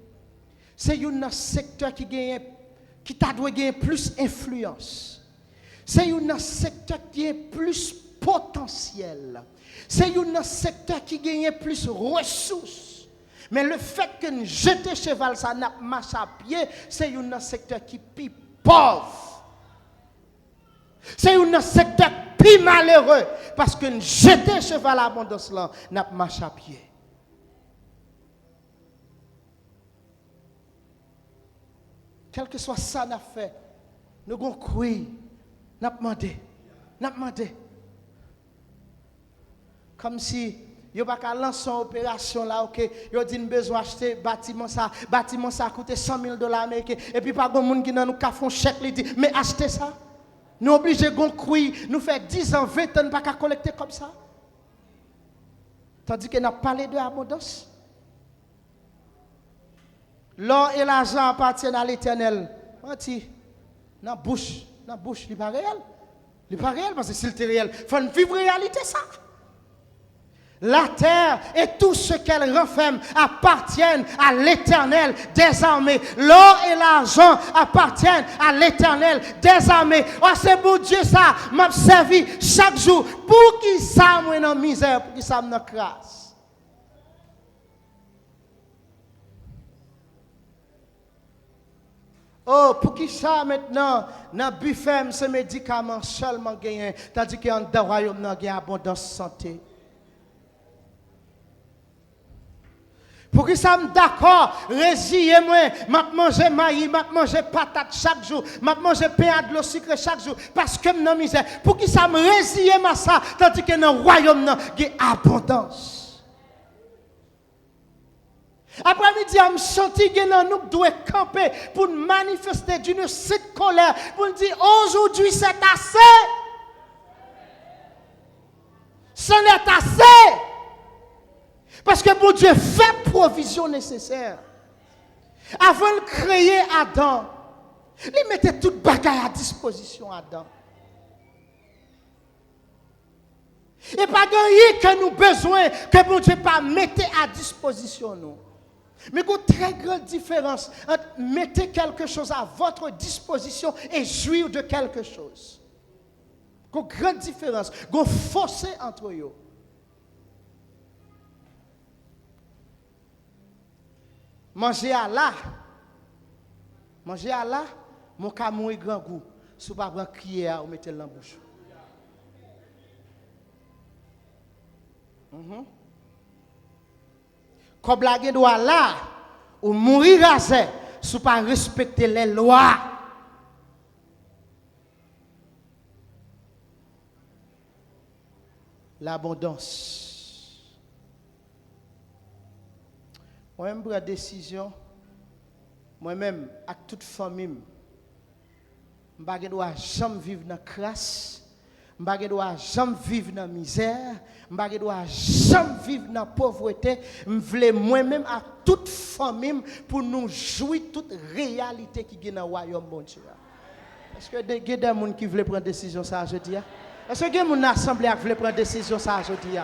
C'est un secteur qui t'a doit gagner plus influence. C'est un secteur qui est plus potentiel. C'est un secteur qui gagne plus ressources. Mais le fait que nous jeter cheval ça n'a marche à pied, c'est un secteur qui est pauvre. C'est un secteur plus malheureux parce que nous jeter cheval à abondance là n'a marche à pied. Quel que soit ça, nous fait, nous avons crié, nous avons demandé. Comme si, il n'y a pas qu'à lancer une opération là, ok, il y a besoin d'acheter bâtiment ça a coûté $100,000 américains, et puis pas de monde qui nous a fait un chèque, il dit, mais achetez ça. Nous obligés de crier, nous fait 10 ans, 20 ans, pas qu'à collecter comme ça. Tandis que nous avons parlé de l'abondance. L'or et l'argent appartiennent à l'Éternel. Menti. Dans la bouche, il n'est pas réel. Il n'est pas réel parce que c'est le réel. Il faut vivre réalité ça. La terre et tout ce qu'elle renferme appartiennent à l'Éternel des armées. L'or et l'argent appartiennent à l'Éternel des armées. Oh, c'est bon Dieu ça m'a servi chaque jour. Pour qui ça moi dans misère, pour qui ça me dans crasse. Oh, pour qui ça maintenant, dans le buffet, ce médicament seulement gagné, tandis que dans le royaume, il y a abondance de santé. Pour qui ça me d'accord, résiliez-moi, m'a manger maïs, m'a manger patate chaque jour, m'a manger pain à de l'eau sucrée chaque jour, parce que je suis misère. Pour qui ça me résilie ça, tandis que dans le royaume, il y a abondance. Après-midi, je me senti que nous devons camper pour manifester d'une cette colère, pour dire aujourd'hui c'est assez. Ce n'est assez. Parce que bon Dieu fait provision nécessaire. Avant de créer Adam, il mettait toute bagaille à disposition Adam. Et pas rien que nous besoin que bon Dieu pas mette à disposition nous. Mais il y a une très grande différence entre mettre quelque chose à votre disposition et jouir de quelque chose. Il y a une grande différence. Il y a un fossé entre eux. Manger à la, mon camou est grand goût. Si vous ne pouvez pas crier, vous mettez le dans la bouche. Comme la gueule doit là, ou mourir rasé, si vous ne pas respecter les lois. L'abondance. Moi-même, pour la décision, moi-même, avec toute famille, je ne dois jamais vivre dans la crasse, je ne dois jamais vivre dans la misère, je ne dois jamais vivre dans la pauvreté. Je veux moi-même, à toute famille, pour nous jouir de toute réalité qui est dans le royaume de Dieu. Est-ce que il y a des gens qui veulent prendre décision ça aujourd'hui? Est-ce que il y a des assemblée qui veulent prendre décision ça aujourd'hui?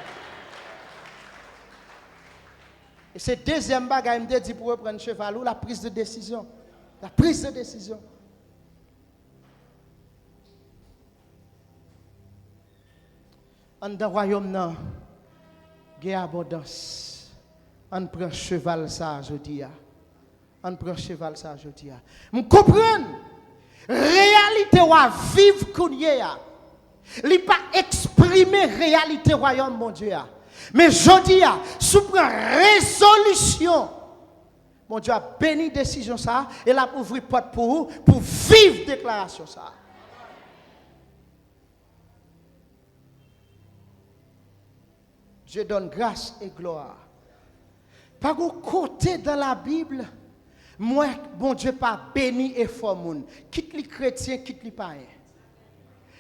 Et c'est le deuxième bagage que je dis pour prendre cheval ou la prise de décision. La prise de décision. En dans le royaume, il y a abondance. On prend cheval ça aujourd'hui. On prend cheval ça aujourd'hui. Vous comprenez? Réalité ou vivre qu'on y a. Il n'est pas exprimer réalité royaume mon Dieu. Mais je dis, si vous prenez résolution, mon Dieu a béni décision ça, et l'a ouvert porte pour vous, pour vivre déclaration ça. Je donne grâce et gloire. Par un côté dans la Bible, moi, bon Dieu, pas béni et fort monde. Quitte les chrétiens, quitte les païens.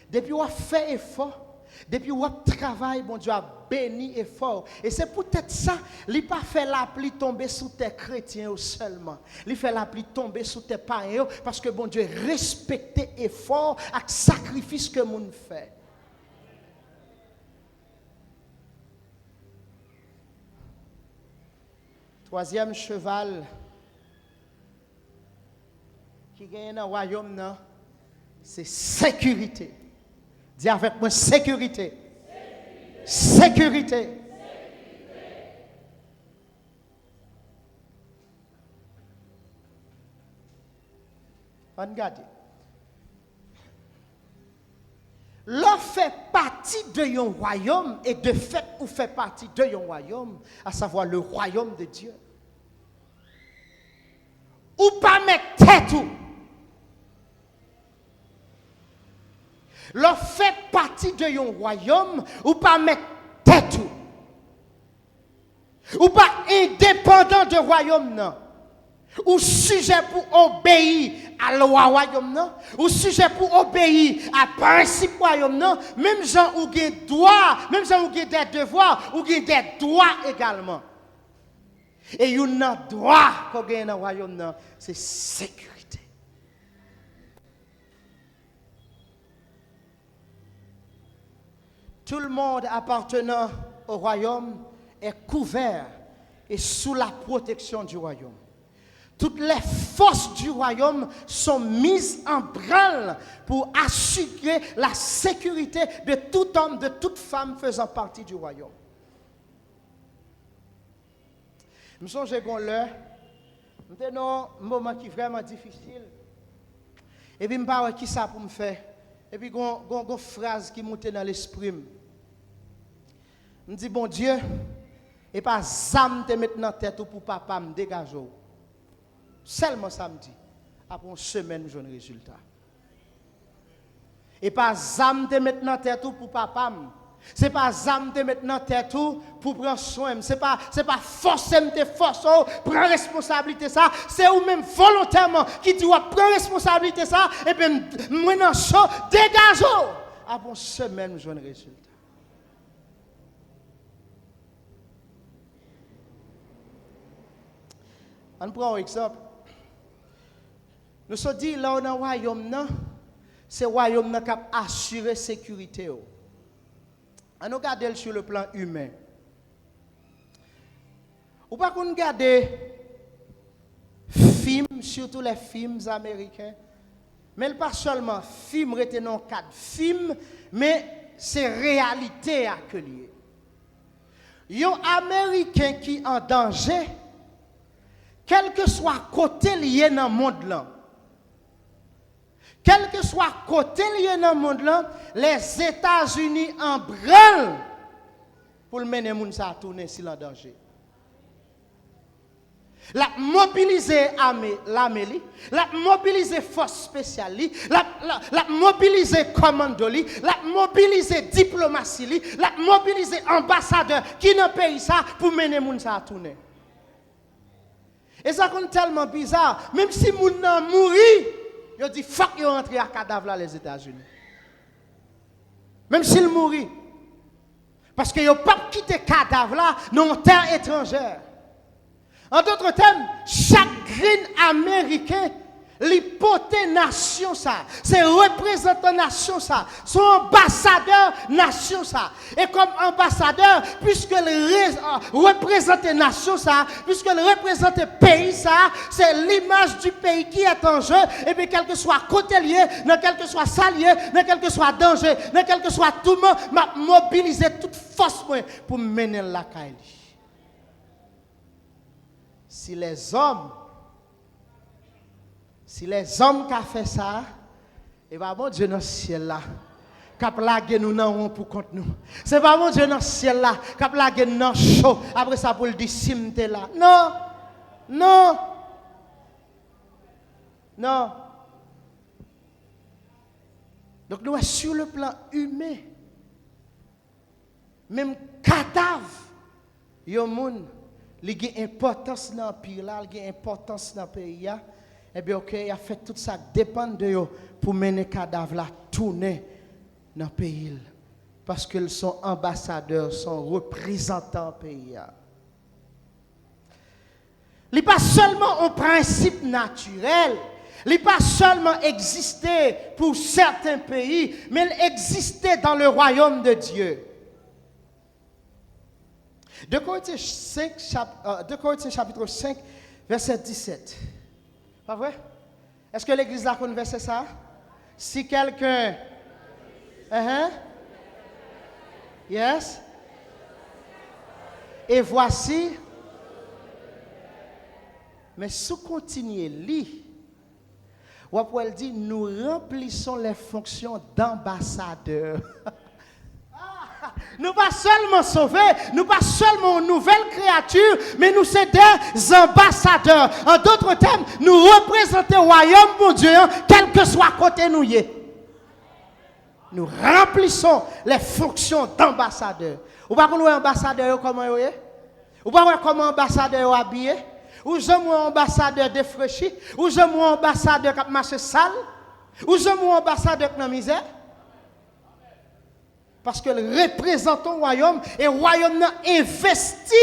Depuis qu'on fait effort, depuis qu'on travaille, bon Dieu a béni et fort. Et c'est peut-être ça, il n'a pas fait la pluie tomber sous tes chrétiens seulement. Il fait la pluie tomber sous tes païens parce que bon Dieu respecte effort avec sacrifice que mon fait. Troisième cheval qui gagne dans le royaume, c'est sécurité. Dis avec moi sécurité. Sécurité. Regardez. L'on fait partie de un royaume et de fait ou fait partie de un royaume, à savoir le royaume de Dieu. Ou pas mettre tête ou. L'on fait partie de un royaume ou pas mettre tête ou pas indépendant de royaume non. Ou sujet pour obéir à la loi royaume non, ou sujet pour obéir à principe royaume non, même gens ou des droits, même gens ou des devoirs, ou des droits également. Et il y a un droit qu'on gagne dans le royaume non, c'est sécurité. Tout le monde appartenant royaume est couvert et sous la protection du royaume. Toutes les forces du royaume sont mises en branle pour assurer la sécurité de tout homme, de toute femme faisant partie du royaume. Je me souviens qu'on l'heure, c'était un moment qui est vraiment difficile. Et puis, je me parle qui ça pour me faire. Et puis, il y a une phrase qui monte dans l'esprit. Je me dis, bon Dieu, et pas zam te mettre dans tête pour papa me dégager. Seulement samedi, après une semaine, j'ai un résultat. Et pas zam te mettre dans tête pour papa. C'est pas zam te mettre dans tête pour prendre soin. C'est pas forcer te forcer prendre responsabilité ça. C'est ou même volontairement qui dit prendre responsabilité ça et puis moi dans chaud dégage. Après une semaine, j'ai un résultat. On prend un exemple. Nous sommes dit là dans le royaume, c'est le royaume qui a assuré la sécurité. On regarde sur le plan humain. Ou pas qu'on regarde films, surtout les films américains, mais pas seulement films retenant cadre film, mais c'est réalité à que lié. Yon Américain qui en danger, quel que soit côté lié dans le monde là. Quel que soit côté lié dans le monde là, les États-Unis en branle pour mener moun sa tourner s'il en danger. La mobiliser l'armée, la mobiliser force spéciale, la mobiliser commando, la mobiliser diplomatie, la mobiliser ambassadeur qui dans pays ça pour mener moun sa tourner. Et ça compte tellement bizarre, même si moun nan mouri, yo dit fuck yo rentre à cadavre là les États-Unis. Même s'il mourit. Parce que yo pas quitter cadavre là dans terre étrangère. En d'autres termes, chaque green américain l'hypothèse nation ça, c'est représentant nation ça, son ambassadeur nation ça. Et comme ambassadeur, puisque le représente nation ça, puisque le représente pays ça, c'est l'image du pays qui est en jeu. Et puis quel que soit côté lié, dans quel que soit salier, dans quel que soit danger, dans quel que soit tout le monde, m'a mobiliser toute force pour mener la caille. Si les hommes qui ont fait ça, et bien mon Dieu dans le ciel là, qui a plagué nous dans pour contre nous. C'est pas mon Dieu dans le ciel là, qui a plagué nous dans chaud, après ça pour le dire si m'te là. Non, non, non. Donc nous sur le plan humain, même cadavre, yon moun, il y a importance dans le pays là, il y a importance dans le pays là. Eh bien, ok, il a fait tout ça dépend de eux pour mener cadavre là tourner dans le pays. Parce qu'ils sont ambassadeurs, sont représentants du pays. Il n'est pas seulement un principe naturel, il n'est pas seulement existé pour certains pays, mais il existait dans le royaume de Dieu. 2 Corinthiens chapitre 5, verset 17. Pas vrai? Est-ce que l'église a conversé ça? Si quelqu'un... Yes? Et voici... Mais si vous continuez, lit, elle dit, nous remplissons les fonctions d'ambassadeurs. Nous pas seulement sauvés, nous pas seulement une nouvelle créature, mais nous sommes des ambassadeurs. En d'autres termes, nous représentons le royaume de Dieu, quel que soit côté nous y est. Nous remplissons les fonctions d'ambassadeurs. Vous ne voyez pas ambassadeur comment vous est? Vous ne voyez pas comment ambassadeur habillé? Ou j'aime un ambassadeur défraîchi? Ou j'aime un ambassadeur qui marche sale? Ou j'aime un ambassadeur qui est dans la misère? Parce que le représentant du royaume et le royaume a investi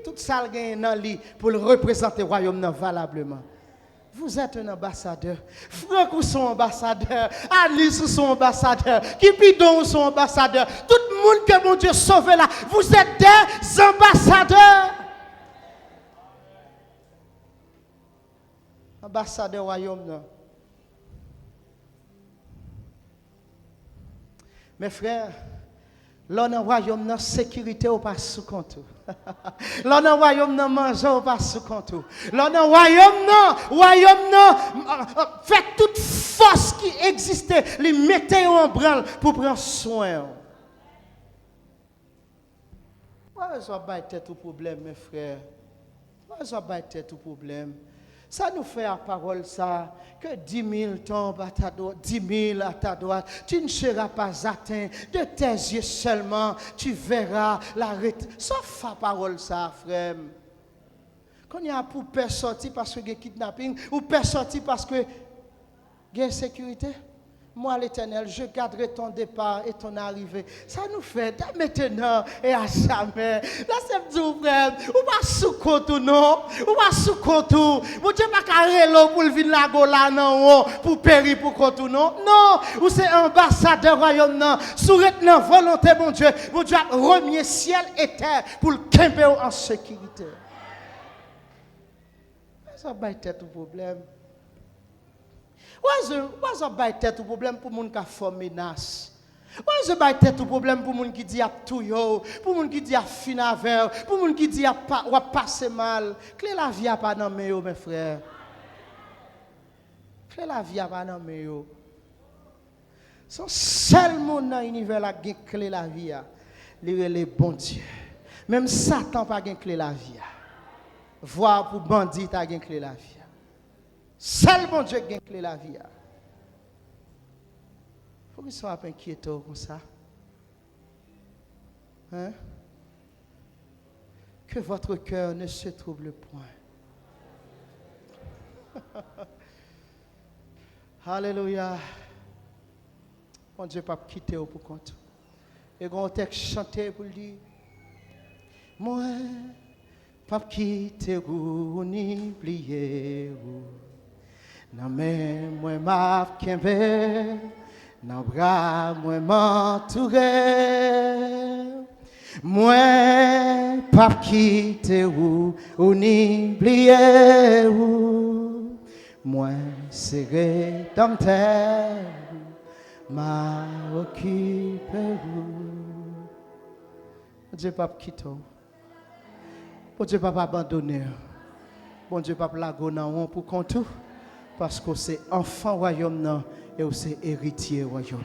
tout ça dans lui pour le représenter le royaume valablement. Vous êtes un ambassadeur. Franck ou son ambassadeur. Alice ou son ambassadeur. Kipidon ou son ambassadeur. Tout le monde que mon Dieu sauve là. Vous êtes des ambassadeurs. Ambassadeur royaume. Non. Mes frères, l'on a royaume dans sécurité ou pas sous compte. L'on a royaume dans manger ou pas sous compte. L'on a royaume non, faites toute force qui existait, les mettez en branle pour prendre soin. Pas ça battre tout problème mes frères. Pas ça battre tout problème. Ça nous fait à parole ça, que 10 000 tombent à ta droite, 10 000 à ta droite, tu ne seras pas atteint, de tes yeux seulement, tu verras la retraite. Sauf à parole ça, frère. Quand il y a pour peur sortir parce que il y a kidnapping, ou peur sortir parce que il y a insécurité, moi l'Éternel, je garderai ton départ et ton arrivée. Ça nous fait dès maintenant et à jamais. Là, c'est tout, frère. Ou pas sous compte non? Ou pas sous compte? Vous dites pas carré l'eau pour venir la gola non, pour périr pour compte non? Non, ou c'est ambassadeur royaume non. Sous la volonté, mon Dieu a remis ciel et terre pour le camper en sécurité. Ça va être tout problème. What's about tête problème pour moun qui a formé menace? What's about tête problème pour moun qui dit a tout yo, pour moun qui dit a fin avec, pour moun qui dit a passer mal. Clé la vie a pas dans mes yo mes frères. Clé la vie a pas dans mes yo. Son seul monde dans l'univers la gen clé la vie a, les bon Dieu. Même Satan pas gen clé la vie a. Voir pour bandit a gen clé la vie. Seul bon Dieu qui a clé la vie. Il faut qu'il soit inquiétant comme ça. Hein? Que votre cœur ne se trouble point. Alléluia. Bon Dieu pas quitter pour compte. Et quand on texte chanter pour dire, moi, pas quitter ou ni plier ou. Nan men mwen m'a kembe, nan bras mwen m'entouré. Mwen pa kite ou ni bliye ou. Mwen serré dans terre, m'a occupé ou. Dieu pas quitter ou. Bon Dieu pas abandonner. Bon Dieu pas lago nan pour compte. Parce que c'est enfant royaume et c'est héritier royaume.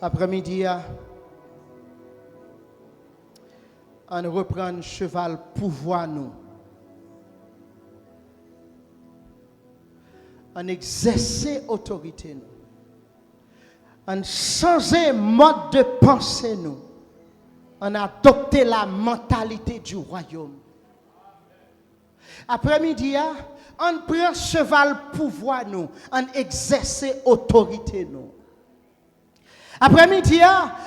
Après-midi, on reprend le cheval pouvoir nous. On exerce autorité nous. On changer mode de pensée nous. On adopter la mentalité du royaume. Après-midi, on prend cheval pouvoir nous, on exerce autorité nous. Après-midi,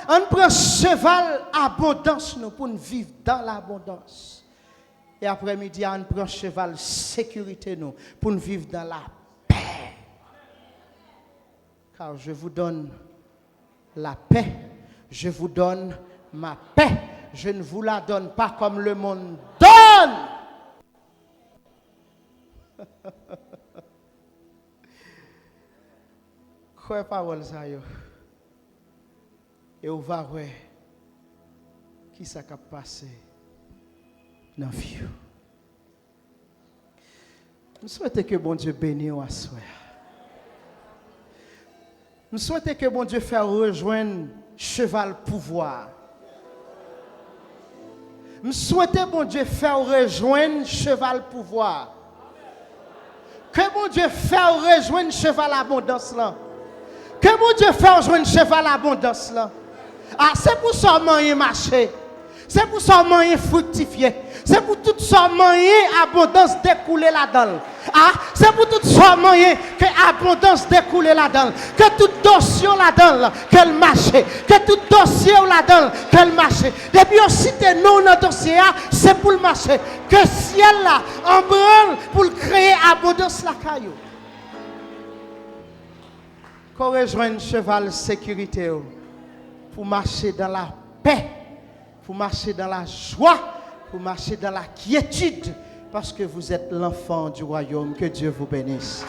on prend cheval abondance nous pour vivre dans l'abondance. Et après-midi, on prend cheval sécurité nous pour vivre dans la paix. Car je vous donne la paix, je vous donne ma paix. Je ne vous la donne pas comme le monde donne. Quoi parole ça yo? Et on va voir qui ça a passé dans la vie. Je souhaite que bon Dieu bénisse à soi. Je souhaite que bon Dieu fasse rejoindre cheval pouvoir. Je souhaite bon Dieu faire rejoindre cheval pouvoir. Que bon Dieu fasse rejoindre cheval abondance là. Que bon Dieu fasse rejoindre cheval abondance là. Ah, c'est pour ça moyen marcher. C'est pour ça moyen fructifier. C'est pour tout ça moyen abondance découler là-dedans. Ah, c'est pour tout ça moyen que l'abondance découle là-dedans. Que tout dossier là-dedans, qu'elle marche. Que tout dossier là-dedans, qu'elle marche. Depuis aussi te nous dans le dossier, c'est pour le marcher. Que le ciel là, en branle pour créer abondance la caillou. Qu'on rejoigne cheval sécurité pour marcher dans la paix, pour marcher dans la joie, pour marcher dans la quiétude, parce que vous êtes l'enfant du royaume. Que Dieu vous bénisse.